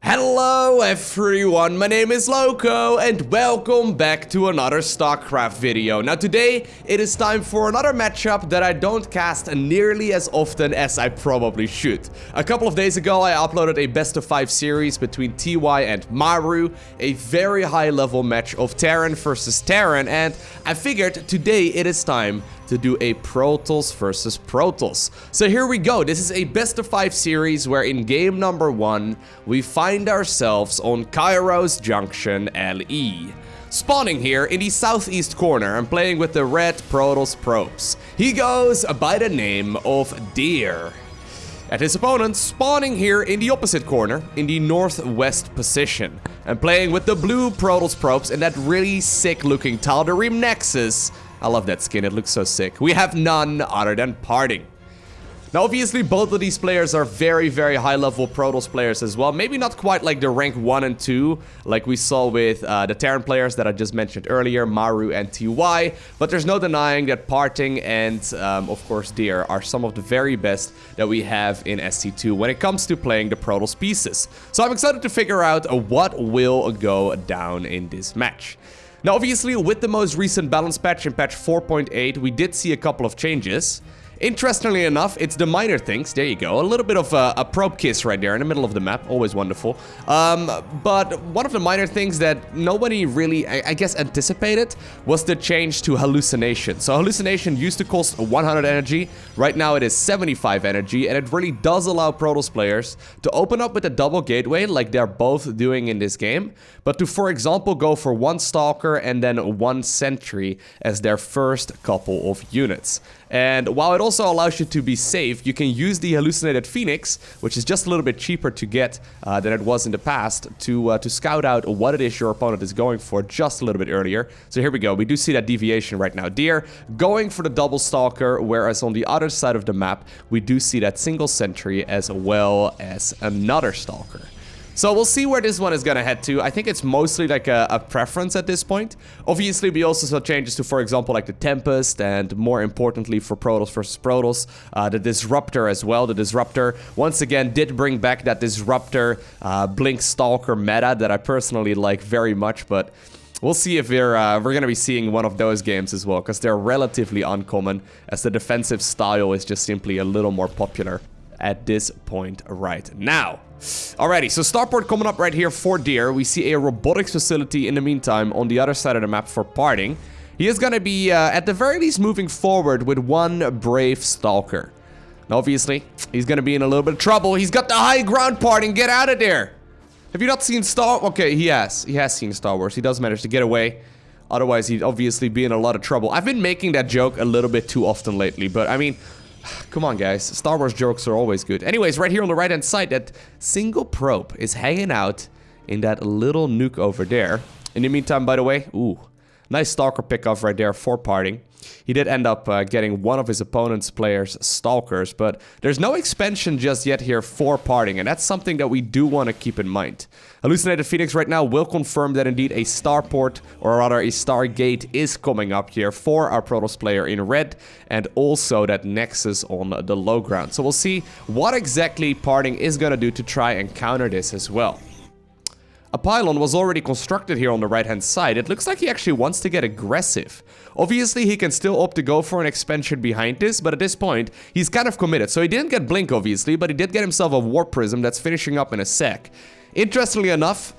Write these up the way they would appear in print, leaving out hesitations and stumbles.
Hello everyone, my name is Loco and welcome back to another StarCraft video. Now today it is time for another matchup that I don't cast nearly as often as I probably should. A couple of days ago I uploaded a best of 5 series between TY and Maru, a very high level match of Terran versus Terran, and I figured today it is time to do a Protoss versus Protoss. So here we go. This is a best of 5 series where in game number 1 we find ourselves on Kairos Junction LE. Spawning here in the southeast corner and playing with the red Protoss probes. He goes by the name of Deer. And his opponent spawning here in the opposite corner in the northwest position and playing with the blue Protoss probes and that really sick looking Tal'Darim Nexus. I love that skin, it looks so sick. We have none other than Parting. Now obviously both of these players are very high level Protoss players as well. Maybe not quite like the rank 1 and 2 like we saw with the Terran players that I just mentioned earlier, Maru and TY. But there's no denying that Parting and of course Deer are some of the very best that we have in SC2 when it comes to playing the Protoss pieces. So I'm excited to figure out what will go down in this match. Now obviously with the most recent balance patch in patch 4.8 we did see a couple of changes. Interestingly enough, it's the minor things. There you go. A little bit of a probe kiss right there in the middle of the map. Always wonderful. But one of the minor things that nobody really, I guess, anticipated was the change to Hallucination. So Hallucination used to cost 100 energy. Right now it is 75 energy. And it really does allow Protoss players to open up with a double gateway like they're both doing in this game. But to, for example, go for 1 Stalker and then 1 Sentry as their first couple of units. And while it also allows you to be safe, you can use the Hallucinated Phoenix, which is just a little bit cheaper to get than it was in the past, to scout out what it is your opponent is going for just a little bit earlier. So here we go. We do see that deviation right now. Deer going for the double Stalker, whereas on the other side of the map, we do see that single Sentry as well as another Stalker. So we'll see where this one is gonna head to. I think it's mostly like a preference at this point. Obviously, we also saw changes to, for example, like the Tempest, and more importantly for Protoss versus Protoss, the Disruptor as well. The Disruptor, once again, did bring back that Disruptor Blink Stalker meta that I personally like very much, but we'll see if we're gonna be seeing one of those games as well, because they're relatively uncommon, as the defensive style is just simply a little more popular at this point right now. Alrighty, so starport coming up right here for Deer. We see a robotics facility in the meantime on the other side of the map for Parting. He is gonna be, at the very least, moving forward with 1 Brave Stalker. Now, obviously, he's gonna be in a little bit of trouble. He's got the high ground, Parting. Get out of there! Have you not seen Okay, he has. He has seen Star Wars. He does manage to get away. Otherwise, he'd obviously be in a lot of trouble. I've been making that joke a little bit too often lately, but I mean, come on, guys. Star Wars jokes are always good. Anyways, right here on the right-hand side, that single probe is hanging out in that little nuke over there. In the meantime, by the way, ooh, nice Stalker pickoff right there for Parting. He did end up getting one of his opponent's players' Stalkers, but there's no expansion just yet here for Parting, and that's something that we do want to keep in mind. Hallucinated Phoenix right now will confirm that indeed a starport, or rather a Stargate, is coming up here for our Protoss player in red, and also that Nexus on the low ground. So we'll see what exactly Parting is going to do to try and counter this as well. A pylon was already constructed here on the right-hand side. It looks like he actually wants to get aggressive. Obviously, he can still opt to go for an expansion behind this, but at this point, he's kind of committed. So he didn't get Blink, obviously, but he did get himself a Warp Prism that's finishing up in a sec. Interestingly enough,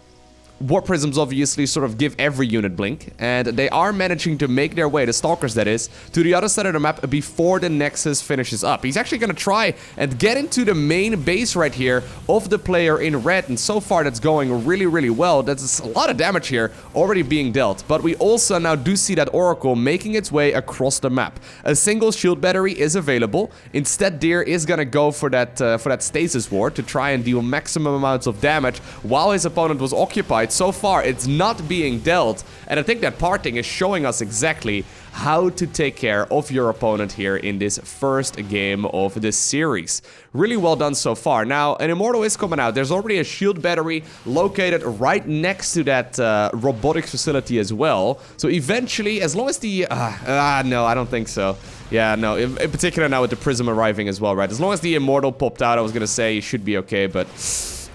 Warp Prisms obviously sort of give every unit Blink, and they are managing to make their way, the Stalkers that is, to the other side of the map before the Nexus finishes up. He's actually going to try and get into the main base right here of the player in red, and so far that's going really well. That's a lot of damage here already being dealt, but we also now do see that Oracle making its way across the map. A single shield battery is available. Instead, Deer is going to go for that Stasis Ward to try and deal maximum amounts of damage while his opponent was occupied. So far, it's not being dealt, and I think that Parting is showing us exactly how to take care of your opponent here in this first game of this series. Really well done so far. Now, an Immortal is coming out. There's already a shield battery located right next to that robotics facility as well. So eventually, as long as the... no, I don't think so. Yeah, no, in particular now with the Prism arriving as well, right? As long as the Immortal popped out, I was gonna say it should be okay, but...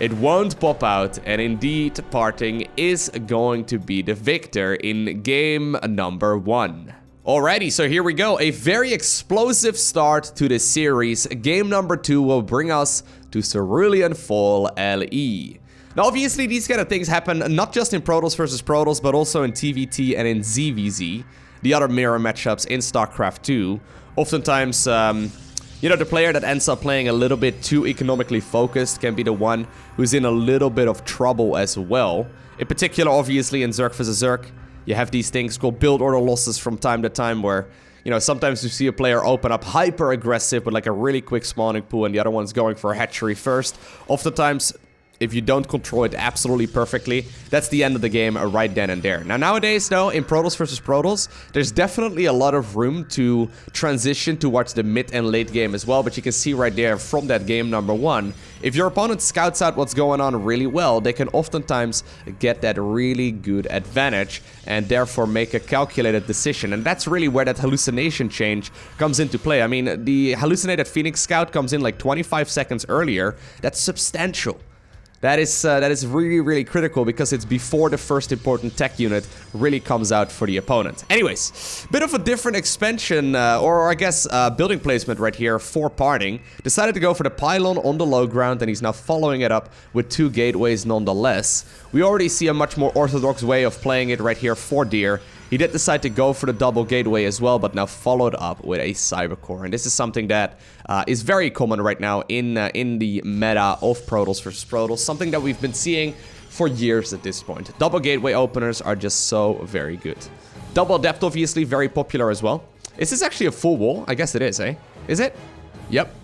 it won't pop out, and indeed, Parting is going to be the victor in game number 1. Alrighty, so here we go. A very explosive start to the series. Game number 2 will bring us to Cerulean Fall LE. Now, obviously, these kind of things happen not just in Protoss versus Protoss, but also in TVT and in ZVZ, the other mirror matchups in StarCraft 2. Oftentimes, you know, the player that ends up playing a little bit too economically focused can be the one who's in a little bit of trouble as well. In particular, obviously, in Zerg vs. Zerg, you have these things called build order losses from time to time where, you know, sometimes you see a player open up hyper aggressive with like a really quick spawning pool and the other one's going for a hatchery first. Oftentimes, if you don't control it absolutely perfectly, that's the end of the game right then and there. Now, nowadays, though, in Protoss versus Protoss, there's definitely a lot of room to transition towards the mid and late game as well. But you can see right there from that game number 1, if your opponent scouts out what's going on really well, they can oftentimes get that really good advantage and therefore make a calculated decision. And that's really where that hallucination change comes into play. I mean, the hallucinated Phoenix scout comes in like 25 seconds earlier. That's substantial. That is really, really critical because it's before the first important tech unit really comes out for the opponent. Anyways, bit of a different expansion, or I guess building placement right here for Parting. Decided to go for the pylon on the low ground, and he's now following it up with 2 gateways nonetheless. We already see a much more orthodox way of playing it right here for Deer. He did decide to go for the double gateway as well, but now followed up with a cybercore. And this is something that is very common right now in the meta of Protoss versus Protoss. Something that we've been seeing for years at this point. Double gateway openers are just so very good. Double depth, obviously, very popular as well. Is this actually a full wall? I guess it is, eh? Is it? Yep.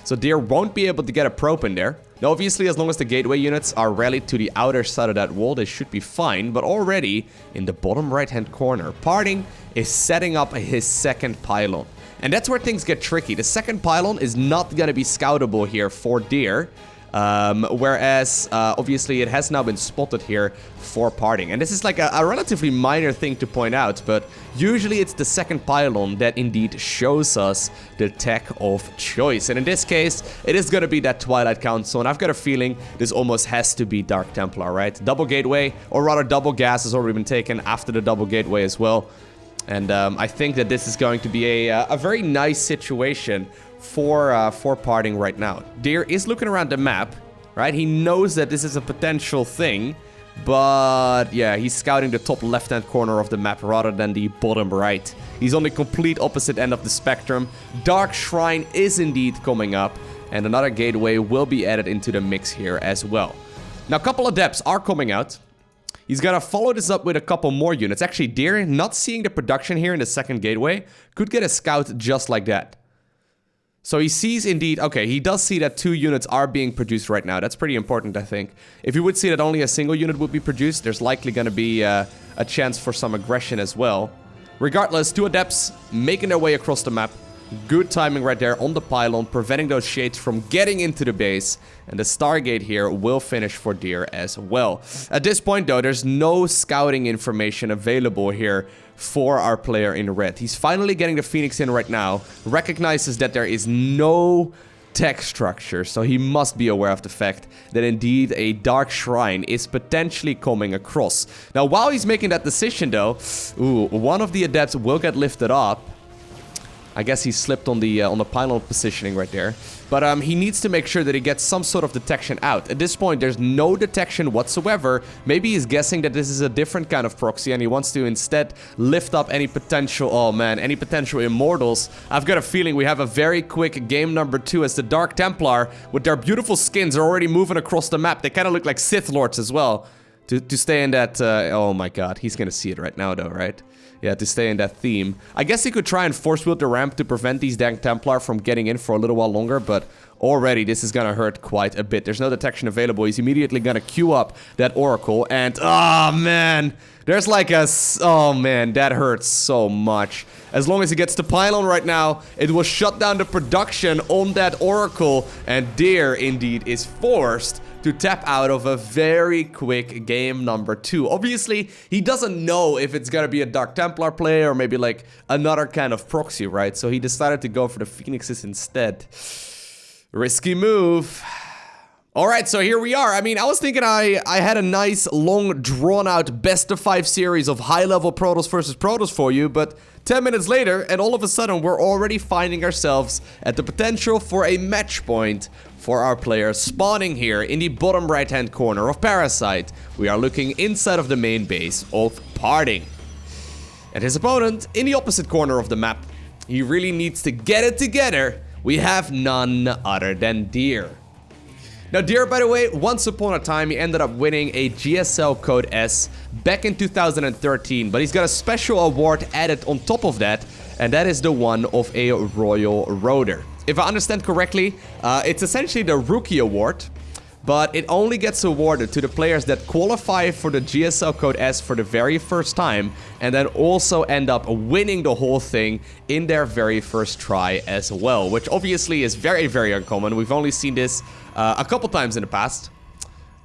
So Deer won't be able to get a probe in there. Now, obviously, as long as the gateway units are rallied to the outer side of that wall, they should be fine. But already, in the bottom right-hand corner, Parting is setting up his second pylon. And that's where things get tricky. The second pylon is not going to be scoutable here for Deer. Whereas, obviously, it has now been spotted here for Parting. And this is like a relatively minor thing to point out, but usually it's the second pylon that indeed shows us the tech of choice. And in this case, it is going to be that Twilight Council, and I've got a feeling this almost has to be Dark Templar, right? Double gateway, or rather double gas has already been taken after the double gateway as well. And I think that this is going to be a very nice situation for Parting right now. Deer is looking around the map, right? He knows that this is a potential thing, but yeah, he's scouting the top left-hand corner of the map rather than the bottom right. He's on the complete opposite end of the spectrum. Dark Shrine is indeed coming up, and another gateway will be added into the mix here as well. Now, a couple of depths are coming out. He's gonna follow this up with a couple more units. Actually, Deer, not seeing the production here in the second gateway, could get a scout just like that. So he sees indeed, okay, he does see that 2 units are being produced right now. That's pretty important, I think. If you would see that only a single unit would be produced, there's likely going to be a chance for some aggression as well. Regardless, 2 adepts making their way across the map. Good timing right there on the pylon, preventing those shades from getting into the base. And the Stargate here will finish for Deer as well. At this point, though, there's no scouting information available here for our player in red. He's finally getting the Phoenix in right now, recognizes that there is no tech structure, so he must be aware of the fact that indeed a Dark Shrine is potentially coming across. Now, while he's making that decision, though, one of the adepts will get lifted up. I guess he slipped on the pylon positioning right there. But he needs to make sure that he gets some sort of detection out. At this point, there's no detection whatsoever. Maybe he's guessing that this is a different kind of proxy and he wants to instead lift up any potential, oh man, any potential immortals. I've got a feeling we have a very quick game number 2 as the Dark Templar, with their beautiful skins, are already moving across the map. They kind of look like Sith Lords as well. To stay in that, oh my god, he's gonna see it right now though, right? Yeah, to stay in that theme. I guess he could try and force wield the ramp to prevent these Dark Templar from getting in for a little while longer, but already this is gonna hurt quite a bit. There's no detection available. He's immediately gonna queue up that Oracle, and oh man, there's like a, oh man, that hurts so much. As long as he gets the pylon right now, it will shut down the production on that Oracle, and Deer indeed is forced to tap out of a very quick game number 2. Obviously, he doesn't know if it's gonna be a Dark Templar play or maybe like another kind of proxy, right? So he decided to go for the Phoenixes instead. Risky move. Alright, so here we are. I mean, I was thinking I had a nice, long, drawn-out best-of-5 series of high-level Protoss versus Protoss for you, but 10 minutes later, and all of a sudden, we're already finding ourselves at the potential for a match point for our players spawning here in the bottom right-hand corner of Parasite. We are looking inside of the main base of Parting. And his opponent in the opposite corner of the map. He really needs to get it together. We have none other than Deer. Now, Deer, by the way, once upon a time, he ended up winning a GSL Code S back in 2013, but he's got a special award added on top of that, and that is the one of a Royal Roader. If I understand correctly, it's essentially the Rookie Award, but it only gets awarded to the players that qualify for the GSL Code S for the very first time, and then also end up winning the whole thing in their very first try as well, which obviously is very, very uncommon. We've only seen this a couple times in the past.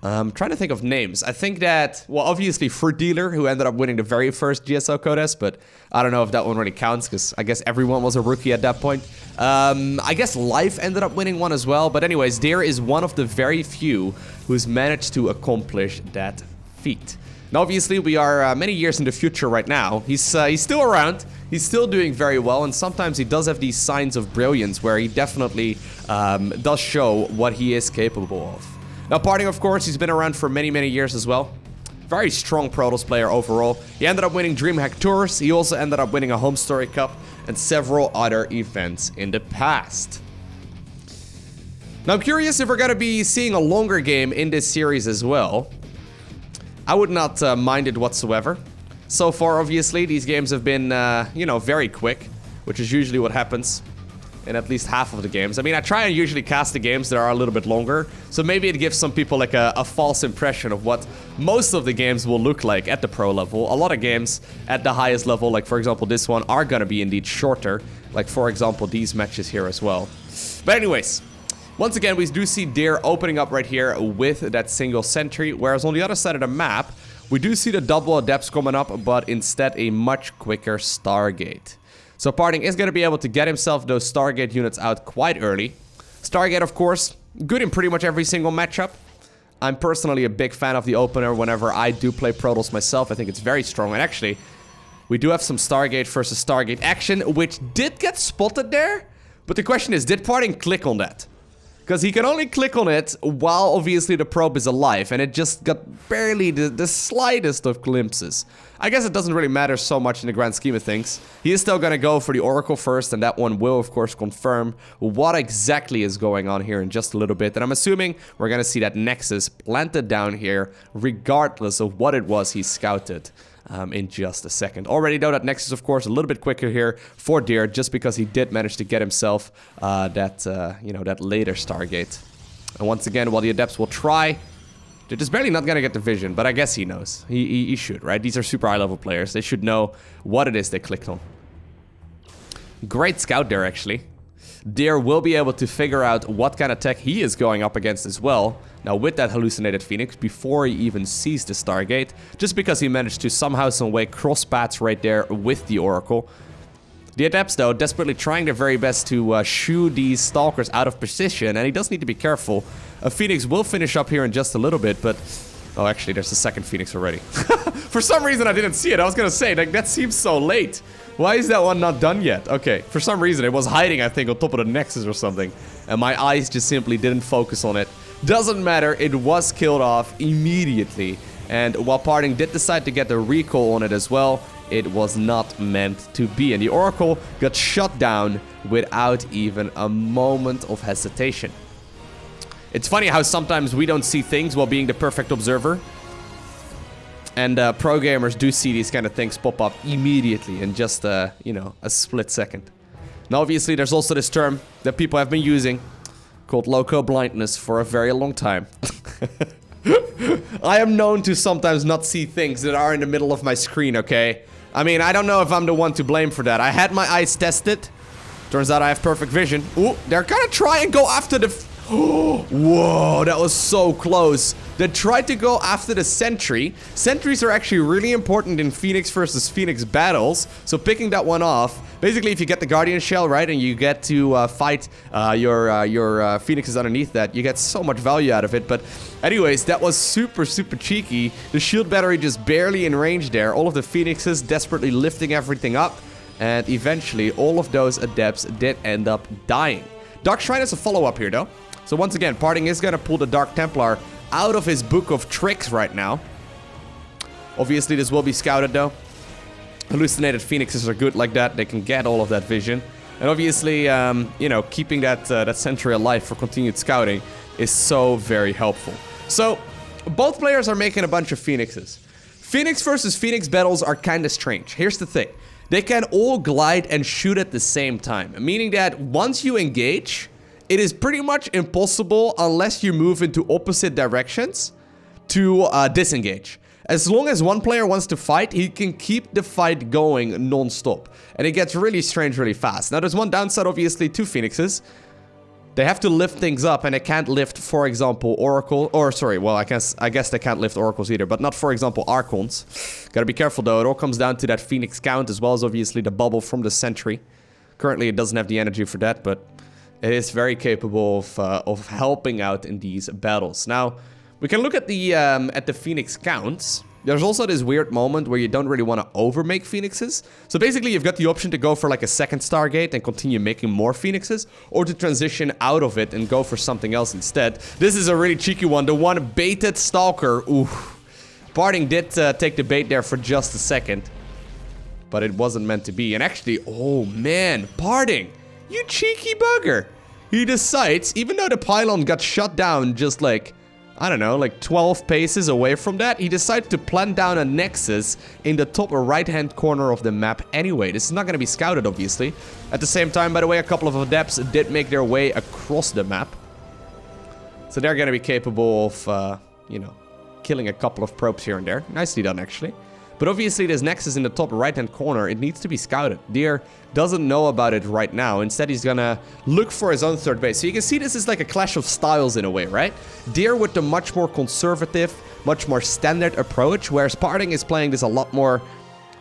I'm trying to think of names. I think that, well, obviously Fruit Dealer, who ended up winning the very first GSL Code S, but I don't know if that one really counts, because I guess everyone was a rookie at that point. I guess Life ended up winning one as well, but anyways, Deer is one of the very few who's managed to accomplish that feat. Now, obviously, we are many years in the future right now. He's still around. He's still doing very well, and sometimes he does have these signs of brilliance where he definitely does show what he is capable of. Now, Parting, of course, he's been around for many, many years as well. Very strong Protoss player overall. He ended up winning DreamHack Tours. He also ended up winning a Home Story Cup and several other events in the past. Now, I'm curious if we're going to be seeing a longer game in this series as well. I would not mind it whatsoever. So far, obviously, these games have been, you know, very quick, which is usually what happens in at least half of the games. I mean, I try and usually cast the games that are a little bit longer, so maybe it gives some people like a false impression of what most of the games will look like at the pro level. A lot of games at the highest level, like for example this one, are gonna be indeed shorter, like for example these matches here as well. But anyways, once again, we do see Deer opening up right here with that single sentry, whereas on the other side of the map, we do see the double adepts coming up, but instead a much quicker Stargate. So Parting is going to be able to get himself those Stargate units out quite early. Stargate, of course, good in pretty much every single matchup. I'm personally a big fan of the opener whenever I do play Protoss myself. I think it's very strong. And actually, we do have some Stargate versus Stargate action, which did get spotted there. But the question is, did Parting click on that? Because he can only click on it while obviously the probe is alive, and it just got barely the slightest of glimpses. I guess it doesn't really matter so much in the grand scheme of things. He is still going to go for the Oracle first, and that one will of course confirm what exactly is going on here in just a little bit. And I'm assuming we're going to see that Nexus planted down here regardless of what it was he scouted. In just a second. Already though, that Nexus, of course, a little bit quicker here for Deer, just because he did manage to get himself that later Stargate. And once again, while the Adepts will try, they're just barely not gonna get the vision, but I guess he knows. He should, right? These are super high-level players. They should know what it is they clicked on. Great scout there, actually. Deer will be able to figure out what kind of tech he is going up against as well. Now with that hallucinated Phoenix, before he even sees the Stargate, just because he managed to somehow, some way cross paths right there with the Oracle. The Adepts, though, desperately trying their very best to shoo these Stalkers out of position, and he does need to be careful. A Phoenix will finish up here in just a little bit, but... Oh, actually, there's a second Phoenix already. For some reason, I didn't see it. I was gonna say, like, that seems so late. Why is that one not done yet? Okay, for some reason, it was hiding, I think, on top of the Nexus or something. And my eyes just simply didn't focus on it. Doesn't matter, it was killed off immediately. And while Parting did decide to get the recall on it as well, it was not meant to be. And the Oracle got shut down without even a moment of hesitation. It's funny how sometimes we don't see things while being the perfect observer. And pro gamers do see these kind of things pop up immediately in just, a split second. Now, obviously, there's also this term that people have been using called Loco Blindness for a very long time. I am known to sometimes not see things that are in the middle of my screen, okay? I mean, I don't know if I'm the one to blame for that. I had my eyes tested. Turns out I have perfect vision. Ooh, they're gonna try and go after the... Whoa, that was so close. They tried to go after the sentry. Sentries are actually really important in Phoenix versus Phoenix battles, so picking that one off Basically, if you get the Guardian Shell, right, and you get to fight your Phoenixes underneath that, you get so much value out of it. But anyways, that was super, super cheeky. The shield battery just barely in range there. All of the Phoenixes desperately lifting everything up. And eventually, all of those Adepts did end up dying. Dark Shrine is a follow-up here, though. So once again, Parting is going to pull the Dark Templar out of his book of tricks right now. Obviously, this will be scouted, though. Hallucinated Phoenixes are good like that. They can get all of that vision. And obviously, you know, keeping that sentry alive for continued scouting is so very helpful. So, both players are making a bunch of Phoenixes. Phoenix versus Phoenix battles are kind of strange. Here's the thing. They can all glide and shoot at the same time. Meaning that once you engage, it is pretty much impossible, unless you move into opposite directions, to disengage. As long as one player wants to fight, he can keep the fight going non-stop. And it gets really strange really fast. Now, there's one downside, obviously, to Phoenixes. They have to lift things up, and they can't lift, for example, Oracle. Or, sorry, well, I guess they can't lift Oracles either. But not, for example, Archons. Gotta be careful, though. It all comes down to that Phoenix count, as well as, obviously, the bubble from the Sentry. Currently, it doesn't have the energy for that, but it is very capable of helping out in these battles. Now, we can look at the Phoenix counts. There's also this weird moment where you don't really want to overmake Phoenixes. So basically, you've got the option to go for like a second Stargate and continue making more Phoenixes, or to transition out of it and go for something else instead. This is a really cheeky one. The one baited Stalker. Ooh. Parting did take the bait there for just a second, but it wasn't meant to be. And actually, oh man, Parting, you cheeky bugger. He decides, even though the pylon got shut down just like, I don't know, like 12 paces away from that, he decided to plant down a Nexus in the top right-hand corner of the map anyway. This is not going to be scouted, obviously. At the same time, by the way, a couple of Adepts did make their way across the map. So they're going to be capable of, you know, killing a couple of probes here and there. Nicely done, actually. But obviously, this Nexus in the top right-hand corner, it needs to be scouted. Deer doesn't know about it right now. Instead, he's gonna look for his own third base. So you can see this is like a clash of styles in a way, right? Deer with the much more conservative, much more standard approach, whereas Parting is playing this a lot more,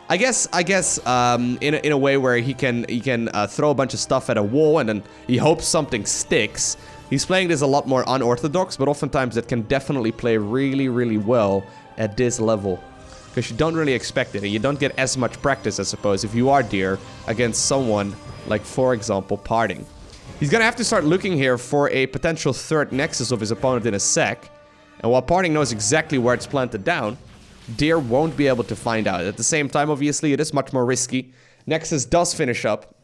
I guess, in a way where he can throw a bunch of stuff at a wall and then he hopes something sticks. He's playing this a lot more unorthodox, but oftentimes it can definitely play really, really well at this level. Because you don't really expect it, and you don't get as much practice, I suppose, if you are Deer against someone like, for example, Parting. He's gonna have to start looking here for a potential third Nexus of his opponent in a sec. And while Parting knows exactly where it's planted down, Deer won't be able to find out. At the same time, obviously, it is much more risky. Nexus does finish up,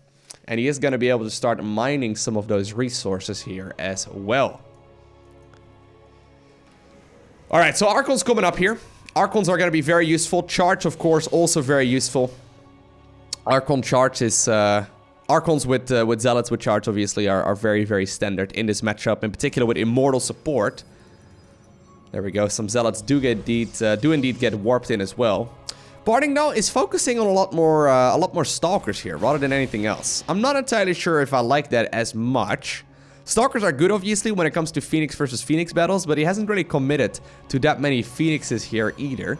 and he is gonna be able to start mining some of those resources here as well. Alright, so Archon's coming up here. Archons are going to be very useful. Charge, of course, also very useful. Archon charge is... Archons with Zealots with charge, obviously, are very, very standard in this matchup. In particular, with Immortal support. There we go. Some Zealots do indeed get warped in as well. Parting, though, is focusing on a lot more Stalkers here, rather than anything else. I'm not entirely sure if I like that as much. Stalkers are good, obviously, when it comes to Phoenix versus Phoenix battles, but he hasn't really committed to that many Phoenixes here either.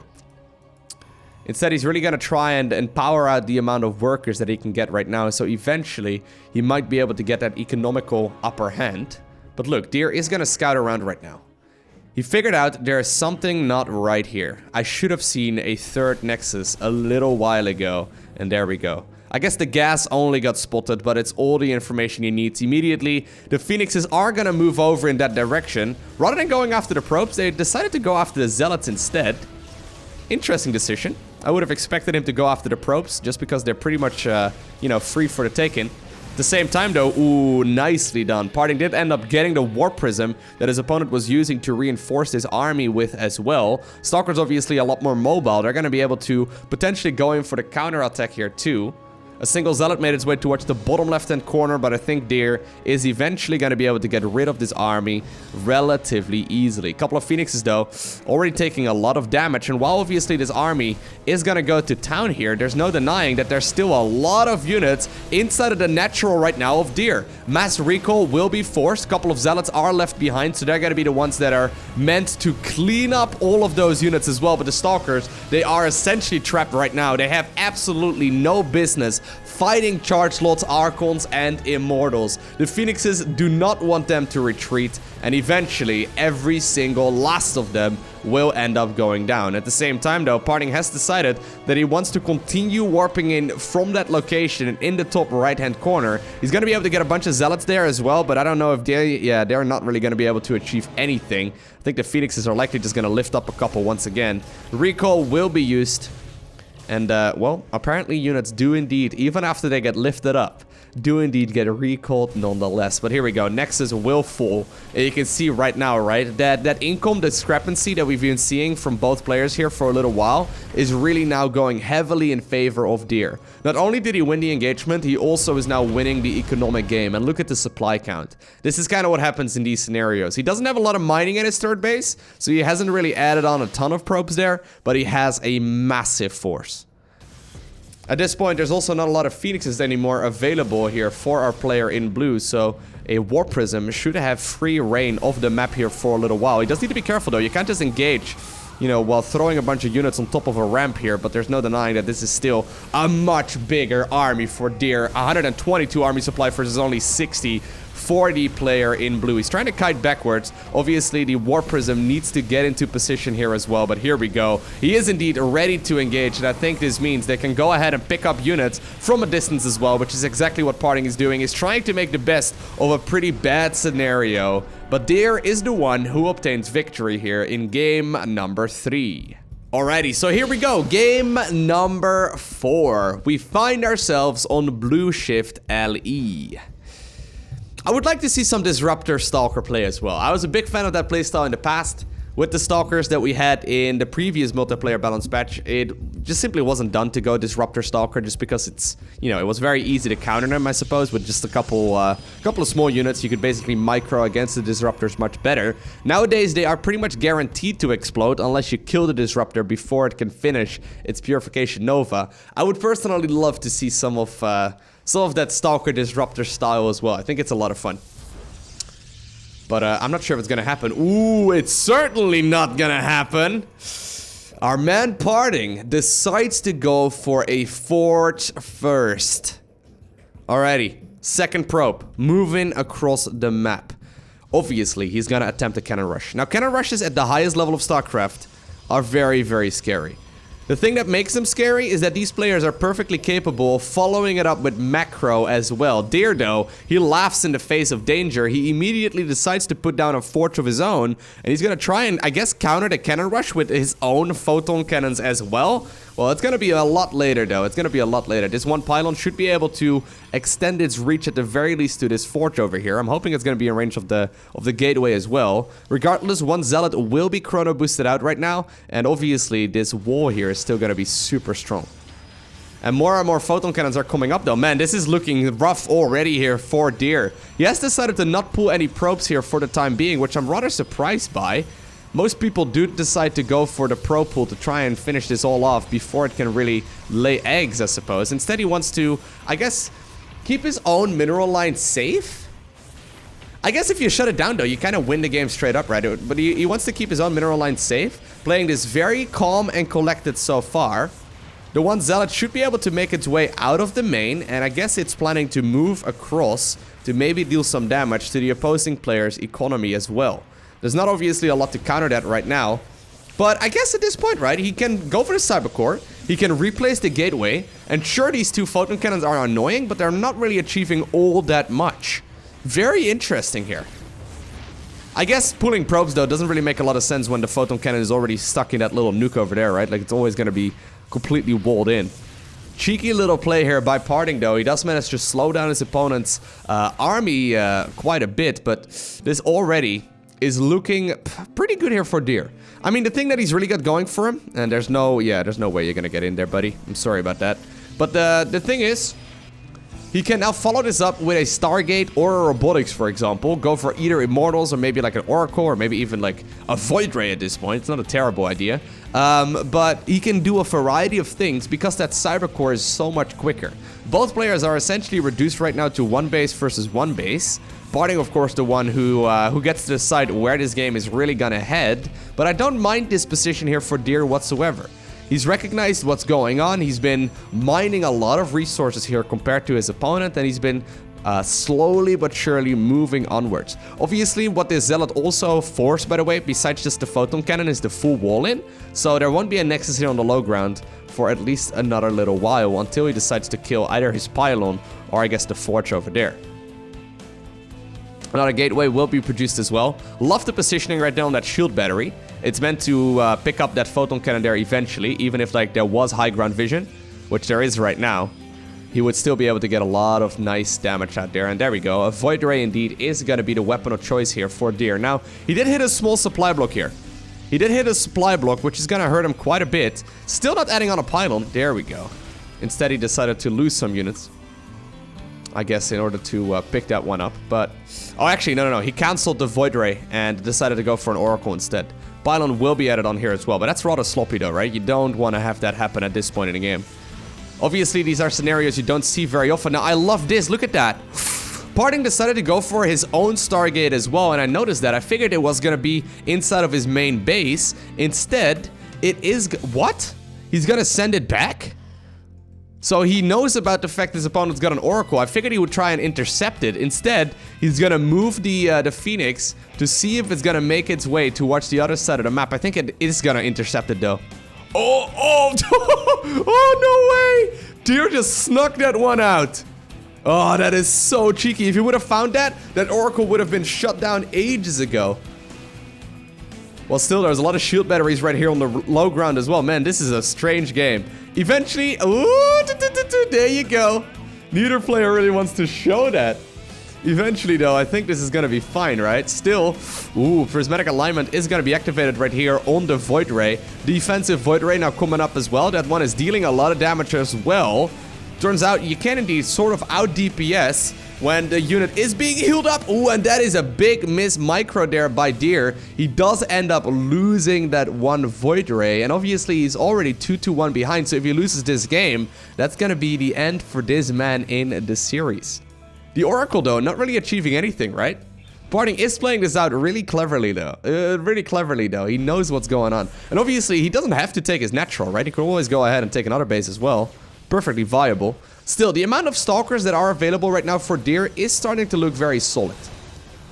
Instead, he's really going to try and power out the amount of workers that he can get right now, so eventually he might be able to get that economical upper hand. But look, Deer is going to scout around right now. He figured out there is something not right here. I should have seen a third Nexus a little while ago, and there we go. I guess the gas only got spotted, but it's all the information he needs. Immediately, the Phoenixes are gonna move over in that direction. Rather than going after the probes, they decided to go after the Zealots instead. Interesting decision. I would have expected him to go after the probes, just because they're pretty much, you know, free for the taking. At the same time, though, ooh, nicely done. Parting did end up getting the Warp Prism that his opponent was using to reinforce his army with as well. Stalker's obviously a lot more mobile. They're gonna be able to potentially go in for the counter-attack here, too. A single Zealot made its way towards the bottom left-hand corner, but I think Deer is eventually going to be able to get rid of this army relatively easily. A couple of Phoenixes, though, already taking a lot of damage, and while obviously this army is going to go to town here, there's no denying that there's still a lot of units inside of the natural right now of Deer. Mass recall will be forced. A couple of Zealots are left behind, so they're going to be the ones that are meant to clean up all of those units as well. But the Stalkers, they are essentially trapped right now. They have absolutely no business fighting charge slots, Archons, and Immortals. The Phoenixes do not want them to retreat, and eventually every single last of them will end up going down. At the same time though, Parting has decided that he wants to continue warping in from that location in the top right hand corner. He's going to be able to get a bunch of Zealots there as well, but I don't know if they're not really going to be able to achieve anything. I think the Phoenixes are likely just going to lift up a couple once again. Recall will be used. And, well, apparently units do indeed, even after they get lifted up, do indeed get recalled nonetheless. But here we go. Nexus will fall. And you can see right now, right, that income discrepancy that we've been seeing from both players here for a little while is really now going heavily in favor of Deer. Not only did he win the engagement, he also is now winning the economic game. And look at the supply count. This is kind of what happens in these scenarios. He doesn't have a lot of mining in his third base, so he hasn't really added on a ton of probes there, but he has a massive force. At this point, there's also not a lot of Phoenixes anymore available here for our player in blue, so a Warp Prism should have free reign of the map here for a little while. He does need to be careful though, you can't just engage, you know, while throwing a bunch of units on top of a ramp here, but there's no denying that this is still a much bigger army for Deer. 122 army supply versus only 60 for the player in blue. He's trying to kite backwards. Obviously, the Warp Prism needs to get into position here as well, but here we go. He is indeed ready to engage, and I think this means they can go ahead and pick up units from a distance as well, which is exactly what Parting is doing. He's trying to make the best of a pretty bad scenario, but Deer is the one who obtains victory here in game number 3. Alrighty, so here we go. Game number 4. We find ourselves on Blue Shift LE. I would like to see some Disruptor Stalker play as well. I was a big fan of that playstyle in the past. With the Stalkers that we had in the previous multiplayer balance patch, it just simply wasn't done to go Disruptor Stalker just because it's, you know, it was very easy to counter them, I suppose, with just a couple of small units. You could basically micro against the Disruptors much better. Nowadays, they are pretty much guaranteed to explode unless you kill the Disruptor before it can finish its Purification Nova. I would personally love to see some of that Stalker Disruptor style as well. I think it's a lot of fun. But I'm not sure if it's gonna happen. Ooh, it's certainly not gonna happen. Our man Parting decides to go for a Forge first. Alrighty, second probe, moving across the map. Obviously, he's gonna attempt a cannon rush. Now, cannon rushes at the highest level of StarCraft are very, very scary. The thing that makes them scary is that these players are perfectly capable of following it up with macro as well. Deer, though, he laughs in the face of danger. He immediately decides to put down a forge of his own, and he's gonna try and, I guess, counter the cannon rush with his own photon cannons as well. Well, it's gonna be a lot later, though. It's gonna be a lot later. This one pylon should be able to extend its reach at the very least to this forge over here. I'm hoping it's gonna be in range of the gateway as well. Regardless, one Zealot will be chrono boosted out right now, and obviously this wall here is still gonna be super strong. And more photon cannons are coming up though. Man, this is looking rough already here for Deer. He has decided to not pull any probes here for the time being, which I'm rather surprised by. Most people do decide to go for the pro pool to try and finish this all off before it can really lay eggs, I suppose. Instead, he wants to, I guess, keep his own mineral line safe? I guess if you shut it down, though, you kind of win the game straight up, right? But he wants to keep his own mineral line safe, playing this very calm and collected so far. The one Zealot should be able to make its way out of the main, and I guess it's planning to move across to maybe deal some damage to the opposing player's economy as well. There's not obviously a lot to counter that right now, but I guess at this point, right, he can go for the Cybercore, he can replace the gateway, and sure, these two photon cannons are annoying, but they're not really achieving all that much. Very interesting here. I guess pulling probes, though, doesn't really make a lot of sense when the photon cannon is already stuck in that little nuke over there, right? Like, it's always going to be completely walled in. Cheeky little play here by Parting, though. He does manage to slow down his opponent's army quite a bit, but this already is looking pretty good here for Deer. I mean, the thing that he's really got going for him, and there's no way you're gonna get in there, buddy. I'm sorry about that. But the thing is, he can now follow this up with a Stargate or a Robotics, for example. Go for either Immortals or maybe like an Oracle or maybe even like a Void Ray at this point. It's not a terrible idea. But he can do a variety of things because that Cybercore is so much quicker. Both players are essentially reduced right now to one base versus one base. Parting, of course, the one who gets to decide where this game is really gonna head. But I don't mind this position here for Deer whatsoever. He's recognized what's going on. He's been mining a lot of resources here compared to his opponent, and he's been slowly but surely moving onwards. Obviously, what this Zealot also forced, by the way, besides just the photon cannon, is the full wall in. So there won't be a nexus here on the low ground for at least another little while until he decides to kill either his pylon or I guess the forge over there. Another gateway will be produced as well. Love the positioning right now on that shield battery. It's meant to pick up that photon cannon there eventually, even if like there was high ground vision, which there is right now. He would still be able to get a lot of nice damage out there. And there we go. A Void Ray indeed is going to be the weapon of choice here for Deer. Now, he did hit a small supply block here. He did hit a supply block, which is going to hurt him quite a bit. Still not adding on a pylon. There we go. Instead, he decided to lose some units, I guess, in order to pick that one up. But, oh, actually, no. He canceled the Void Ray and decided to go for an Oracle instead. Pylon will be added on here as well, but that's rather sloppy though, right? You don't want to have that happen at this point in the game. Obviously, these are scenarios you don't see very often. Now, I love this. Look at that. Parting decided to go for his own Stargate as well, and I noticed that. I figured it was going to be inside of his main base. Instead, it is... What? He's going to send it back? So he knows about the fact his opponent's got an Oracle. I figured he would try and intercept it. Instead, he's going to move the Phoenix to see if it's going to make its way towards the other side of the map. I think it is going to intercept it, though. Oh, no way! Deer just snuck that one out. Oh, that is so cheeky. If he would have found that, that Oracle would have been shut down ages ago. Well, still, there's a lot of shield batteries right here on the low ground as well. Man, this is a strange game. Eventually, ooh, there you go. Neither player really wants to show that. Eventually, though, I think this is going to be fine, right? Still, ooh, Prismatic Alignment is going to be activated right here on the Void Ray. Defensive Void Ray now coming up as well. That one is dealing a lot of damage as well. Turns out you can indeed sort of out DPS when the unit is being healed up. Ooh, and that is a big miss micro there by Deer. He does end up losing that one Void Ray, and obviously he's already 2-1 behind, so if he loses this game, that's gonna be the end for this man in the series. The Oracle, though, not really achieving anything, right? Parting is playing this out really cleverly, though. He knows what's going on. And obviously, he doesn't have to take his natural, right? He could always go ahead and take another base as well. Perfectly viable. Still, the amount of Stalkers that are available right now for Deer is starting to look very solid.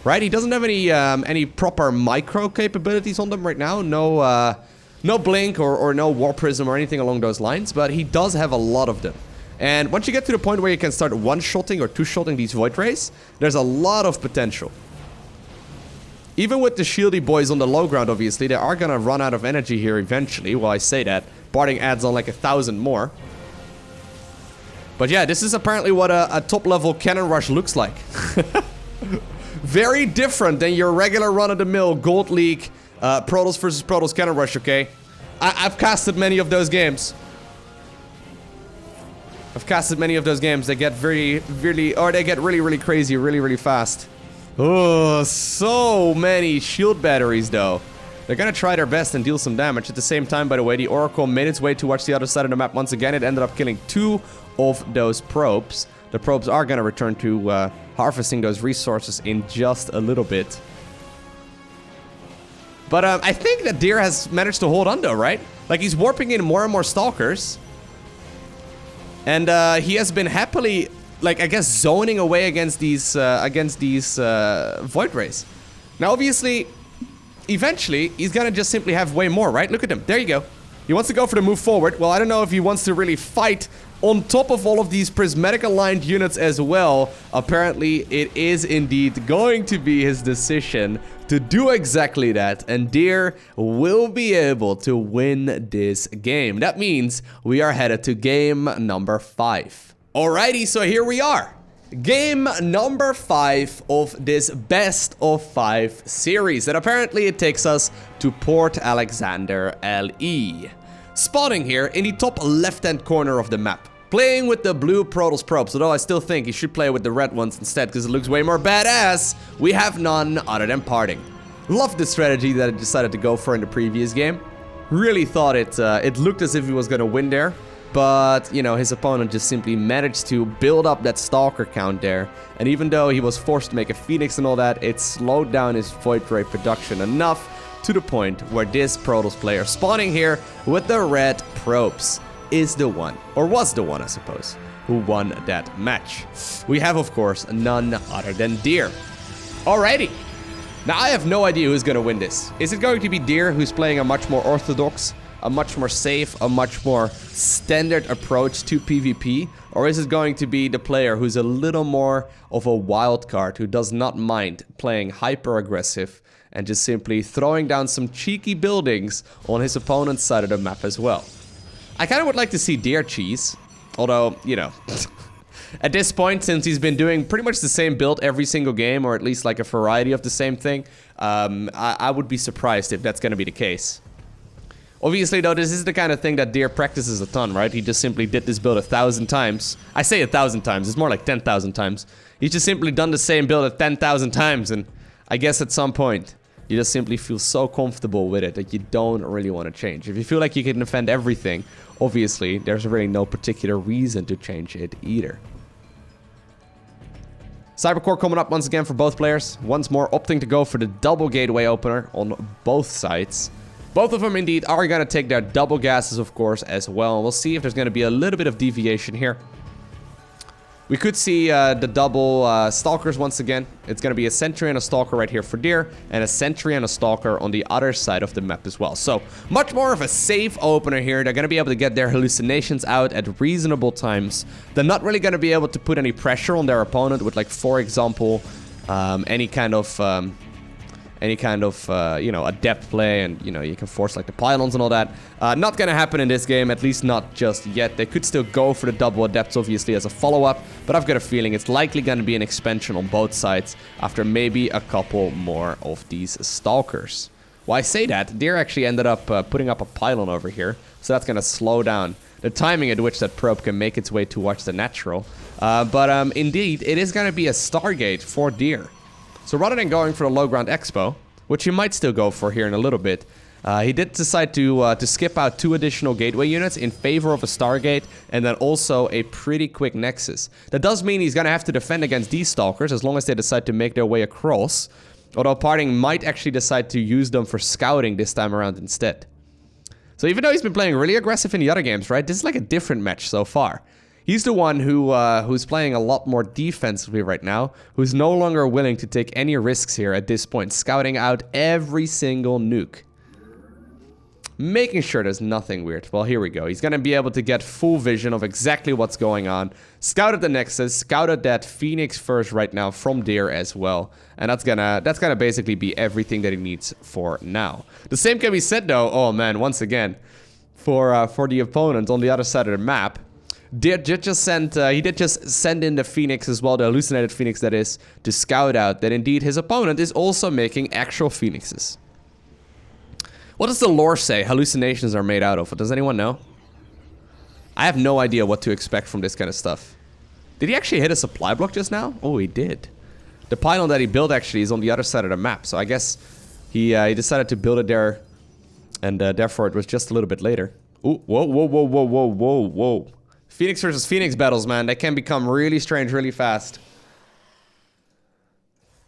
Right? He doesn't have any proper micro capabilities on them right now. No Blink or no War Prism or anything along those lines, but he does have a lot of them. And once you get to the point where you can start one-shotting or two-shotting these Void Rays, there's a lot of potential. Even with the shieldy boys on the low ground, obviously, they are gonna run out of energy here eventually. Well, I say that. Parting adds on like 1,000 more. But yeah, this is apparently what a top-level cannon rush looks like. Very different than your regular run-of-the-mill Gold League Protoss versus Protoss cannon rush, okay? I've casted many of those games. They get really crazy, really fast. Oh, so many shield batteries, though. They're gonna try their best and deal some damage. At the same time, by the way, the Oracle made its way towards the other side of the map once again. It ended up killing 2 of those probes. The probes are gonna return to harvesting those resources in just a little bit. But I think that Deer has managed to hold on, though, right? Like, he's warping in more and more Stalkers. And he has been happily, like, I guess, zoning away against these Void Rays. Now, obviously, eventually, he's gonna just simply have way more, right? Look at him. There you go. He wants to go for the move forward. Well, I don't know if he wants to really fight on top of all of these prismatic aligned units as well. Apparently, it is indeed going to be his decision to do exactly that, and Deer will be able to win this game. That means we are headed to game number 5. Alrighty, so here we are. Game number 5 of this best of 5 series, and apparently it takes us to Port Alexander LE. Spawning here in the top left-hand corner of the map. Playing with the blue Protoss probes, although I still think he should play with the red ones instead because it looks way more badass. We have none other than Parting. Love the strategy that I decided to go for in the previous game. Really thought it looked as if he was going to win there. But, you know, his opponent just simply managed to build up that Stalker count there. And even though he was forced to make a Phoenix and all that, it slowed down his Void Ray production enough to the point where this Protoss player spawning here with the red probes is the one, or was the one, I suppose, who won that match. We have, of course, none other than Deer. Alrighty. Now, I have no idea who's going to win this. Is it going to be Deer, who's playing a much more orthodox, a much more safe, a much more standard approach to PvP? Or is it going to be the player who's a little more of a wild card, who does not mind playing hyper-aggressive and just simply throwing down some cheeky buildings on his opponent's side of the map as well? I kind of would like to see Deer cheese, although, you know... At this point, since he's been doing pretty much the same build every single game, or at least like a variety of the same thing, I would be surprised if that's going to be the case. Obviously, though, this is the kind of thing that Deer practices a ton, right? He just simply did this build 1,000 times. I say 1,000 times, it's more like 10,000 times. He's just simply done the same build 10,000 times, and I guess at some point, you just simply feel so comfortable with it that you don't really want to change. If you feel like you can defend everything, obviously, there's really no particular reason to change it either. Cybercore coming up once again for both players. Once more opting to go for the double gateway opener on both sides. Both of them indeed are going to take their double gases, of course, as well. We'll see if there's going to be a little bit of deviation here. We could see the double stalkers once again. It's going to be a sentry and a stalker right here for Deer, and a sentry and a stalker on the other side of the map as well. So much more of a safe opener here. They're going to be able to get their hallucinations out at reasonable times. They're not really going to be able to put any pressure on their opponent with, like, for example, any kind of you know, adept play, and, you know, you can force like the pylons and all that. Not gonna happen in this game, at least not just yet. They could still go for the double adepts, obviously, as a follow-up, but I've got a feeling it's likely gonna be an expansion on both sides after maybe a couple more of these stalkers. Why I say that, Deer actually ended up putting up a pylon over here, so that's gonna slow down the timing at which that probe can make its way towards the natural. But indeed, it is gonna be a Stargate for Deer. So rather than going for the low ground expo, which he might still go for here in a little bit, he did decide to skip out 2 additional gateway units in favor of a Stargate, and then also a pretty quick Nexus. That does mean he's gonna have to defend against these Stalkers as long as they decide to make their way across, although Parting might actually decide to use them for scouting this time around instead. So even though he's been playing really aggressive in the other games, right, this is like a different match so far. He's the one who's playing a lot more defensively right now, who's no longer willing to take any risks here at this point, scouting out every single nuke. Making sure there's nothing weird. Well, here we go. He's gonna be able to get full vision of exactly what's going on. Scouted the Nexus, scouted that Phoenix first right now from Deer as well. And that's gonna basically be everything that he needs for now. The same can be said though, oh man, once again, for the opponent on the other side of the map. He did just send in the Phoenix as well, the hallucinated Phoenix that is, to scout out that indeed his opponent is also making actual Phoenixes. What does the lore say hallucinations are made out of? Does anyone know? I have no idea what to expect from this kind of stuff. Did he actually hit a supply block just now? Oh, he did. The pylon that he built actually is on the other side of the map, so I guess he decided to build it there, and therefore it was just a little bit later. Ooh, whoa, whoa, whoa, whoa, whoa, whoa, whoa. Phoenix versus Phoenix battles, man. They can become really strange really fast.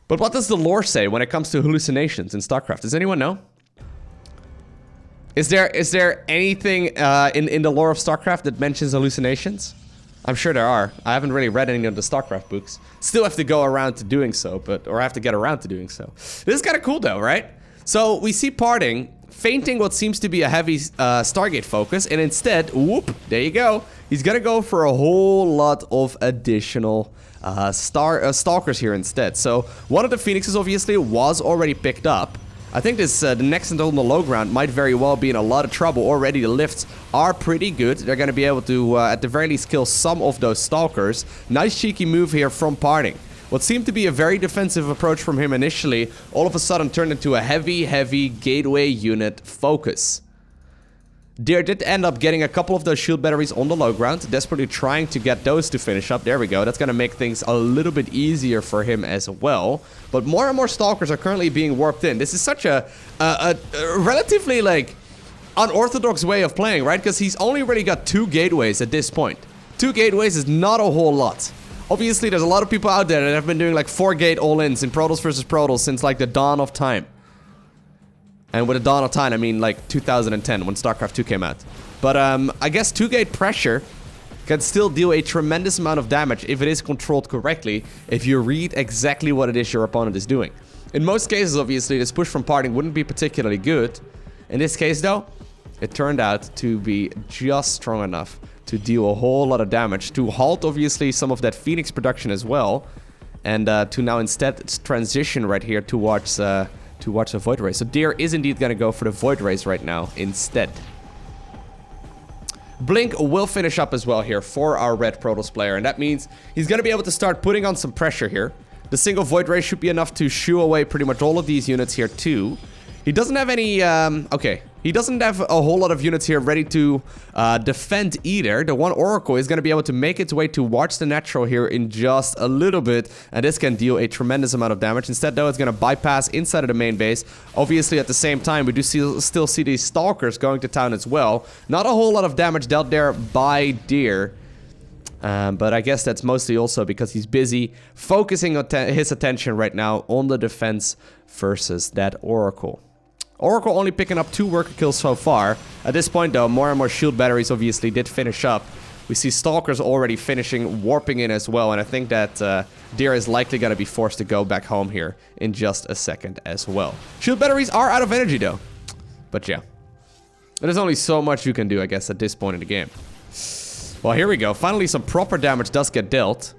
But what does the lore say when it comes to hallucinations in StarCraft? Does anyone know? Is there anything in the lore of StarCraft that mentions hallucinations? I'm sure there are. I haven't really read any of the StarCraft books. Still have to go around to doing so, or I have to get around to doing so. This is kind of cool though, right? So we see Parting feinting what seems to be a heavy Stargate focus, and instead, whoop, there you go. He's gonna go for a whole lot of additional Stalkers here instead. So one of the Phoenixes obviously was already picked up. I think this the next on the low ground might very well be in a lot of trouble already. The lifts are pretty good. They're gonna be able to, at the very least, kill some of those Stalkers. Nice cheeky move here from Parting. What seemed to be a very defensive approach from him initially, all of a sudden turned into a heavy gateway unit focus. Deer did end up getting a couple of those shield batteries on the low ground, desperately trying to get those to finish up. There we go. That's going to make things a little bit easier for him as well. But more and more Stalkers are currently being warped in. This is such a relatively, like, unorthodox way of playing, right? Because he's only really got 2 gateways at this point. 2 gateways is not a whole lot. Obviously, there's a lot of people out there that have been doing like 4 gate all-ins in Protoss versus Protoss since like the dawn of time. And with the dawn of time, I mean like 2010 when StarCraft 2 came out. But I guess 2-gate pressure can still deal a tremendous amount of damage if it is controlled correctly, if you read exactly what it is your opponent is doing. In most cases, obviously, this push from parting wouldn't be particularly good. In this case, though, it turned out to be just strong enough to deal a whole lot of damage, to halt, obviously, some of that Phoenix production as well, and to now instead transition right here towards a Void Ray. So Deer is indeed going to go for the Void Rays right now instead. Blink will finish up as well here for our red Protoss player, and that means he's going to be able to start putting on some pressure here. The single Void Ray should be enough to shoo away pretty much all of these units here too. He doesn't have any, okay. He doesn't have a whole lot of units here ready to defend either. The one Oracle is going to be able to make its way towards the natural here in just a little bit. And this can deal a tremendous amount of damage. Instead, though, it's going to bypass inside of the main base. Obviously, at the same time, we do still see these Stalkers going to town as well. Not a whole lot of damage dealt there by Deer. But I guess that's mostly also because he's busy focusing his attention right now on the defense versus that Oracle. Oracle only picking up 2 worker kills so far. At this point, though, more and more shield batteries obviously did finish up. We see Stalkers already finishing, warping in as well. And I think that Deer is likely going to be forced to go back home here in just a second as well. Shield batteries are out of energy, though. But yeah, there's only so much you can do, I guess, at this point in the game. Well, here we go. Finally, some proper damage does get dealt.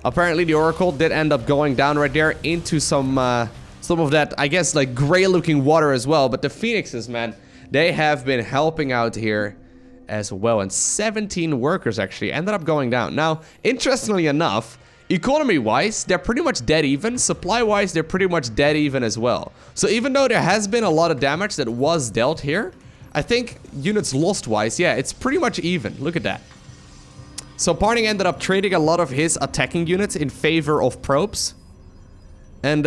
Apparently, the Oracle did end up going down right there into some of that, I guess, like gray-looking water as well. But the Phoenixes, man, they have been helping out here as well. And 17 workers actually ended up going down. Now, interestingly enough, economy-wise, they're pretty much dead even. Supply-wise, they're pretty much dead even as well. So even though there has been a lot of damage that was dealt here, I think units lost-wise, yeah, it's pretty much even. Look at that. So Parting ended up trading a lot of his attacking units in favor of probes. And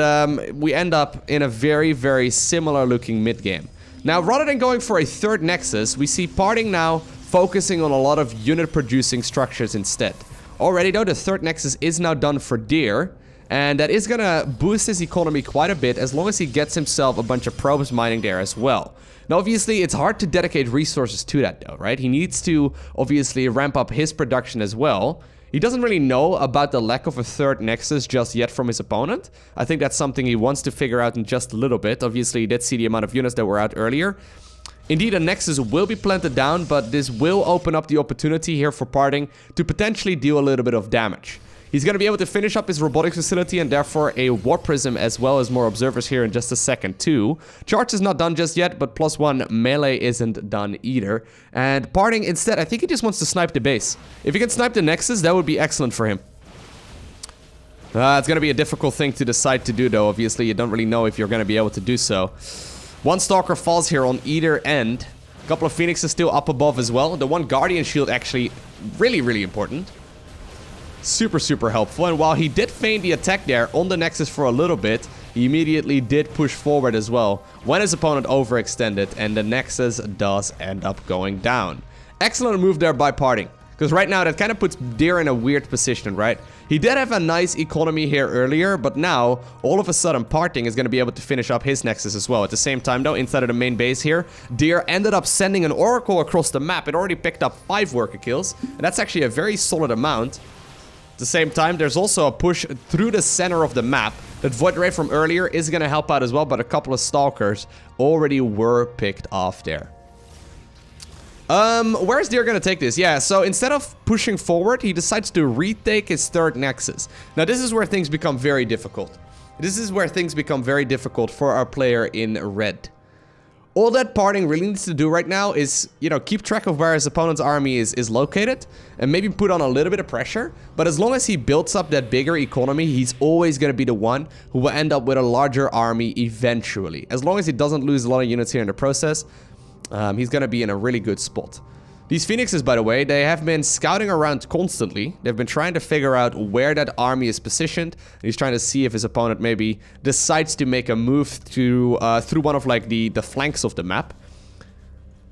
we end up in a very, very similar looking mid-game. Now, rather than going for a third Nexus, we see Parting now focusing on a lot of unit-producing structures instead. Already, though, the third Nexus is now done for Deer. And that is gonna boost his economy quite a bit as long as he gets himself a bunch of probes mining there as well. Now, obviously, it's hard to dedicate resources to that, though, right? He needs to, obviously, ramp up his production as well. He doesn't really know about the lack of a third Nexus just yet from his opponent. I think that's something he wants to figure out in just a little bit. Obviously, he did see the amount of units that were out earlier. Indeed, a Nexus will be planted down, but this will open up the opportunity here for Parting to potentially deal a little bit of damage. He's going to be able to finish up his robotics facility and therefore a Warp Prism as well as more observers here in just a second too. Charge is not done just yet, but +1 melee isn't done either. And Parting instead, I think he just wants to snipe the base. If he can snipe the Nexus, that would be excellent for him. It's going to be a difficult thing to decide to do though. Obviously, you don't really know if you're going to be able to do so. One Stalker falls here on either end. A couple of Phoenixes still up above as well. The one Guardian Shield actually really, really important. Super, super helpful. And while he did feign the attack there on the Nexus for a little bit, he immediately did push forward as well when his opponent overextended, and the Nexus does end up going down. Excellent move there by Parting, because right now that kind of puts Deer in a weird position, right? He did have a nice economy here earlier, but now all of a sudden Parting is going to be able to finish up his Nexus as well. At the same time though, inside of the main base here, Deer ended up sending an Oracle across the map. It already picked up 5 worker kills, and that's actually a very solid amount. At the same time, there's also a push through the center of the map. That Void Ray from earlier is going to help out as well, but a couple of Stalkers already were picked off there. Where's Deer going to take this? Yeah, so instead of pushing forward, he decides to retake his third Nexus. Now, this is where things become very difficult. This is where things become very difficult for our player in red. All that Parting really needs to do right now is, you know, keep track of where his opponent's army is located and maybe put on a little bit of pressure. But as long as he builds up that bigger economy, he's always going to be the one who will end up with a larger army eventually. As long as he doesn't lose a lot of units here in the process, he's going to be in a really good spot. These Phoenixes, by the way, they have been scouting around constantly. They've been trying to figure out where that army is positioned. He's trying to see if his opponent maybe decides to make a move to, through one of like the flanks of the map.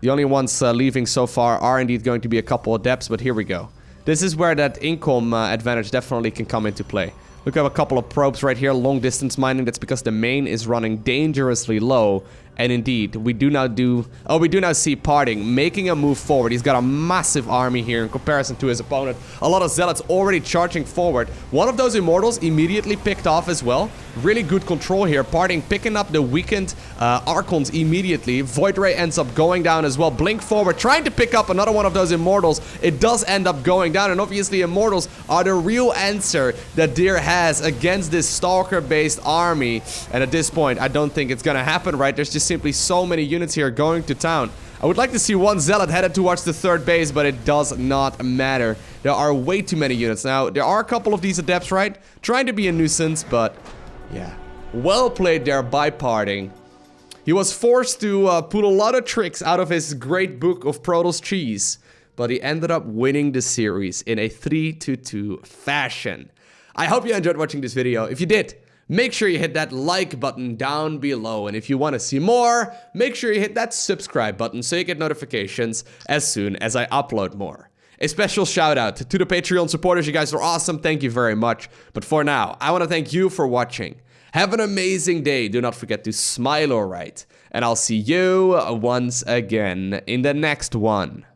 The only ones leaving so far are indeed going to be a couple of depths, but here we go. This is where that income advantage definitely can come into play. Look, I have a couple of probes right here, long distance mining. That's because the main is running dangerously low And indeed, we do now see Parting making a move forward. He's got a massive army here in comparison to his opponent. A lot of Zealots already charging forward. One of those Immortals immediately picked off as well. Really good control here. Parting picking up the weakened Archons immediately. Void Ray ends up going down as well. Blink forward, trying to pick up another one of those Immortals. It does end up going down, and obviously Immortals are the real answer that Deer has against this Stalker-based army. And at this point, I don't think it's gonna happen, right? There's just simply so many units here going to town. I would like to see one Zealot headed towards the third base, but it does not matter. There are way too many units. Now, there are a couple of these Adepts, right? Trying to be a nuisance, but yeah. Well played there by Parting. He was forced to pull a lot of tricks out of his great book of Protoss cheese, but he ended up winning the series in a 3-2 fashion. I hope you enjoyed watching this video. If you did, make sure you hit that like button down below. And if you want to see more, make sure you hit that subscribe button so you get notifications as soon as I upload more. A special shout out to the Patreon supporters. You guys are awesome. Thank you very much. But for now, I want to thank you for watching. Have an amazing day. Do not forget to smile alright. And I'll see you once again in the next one.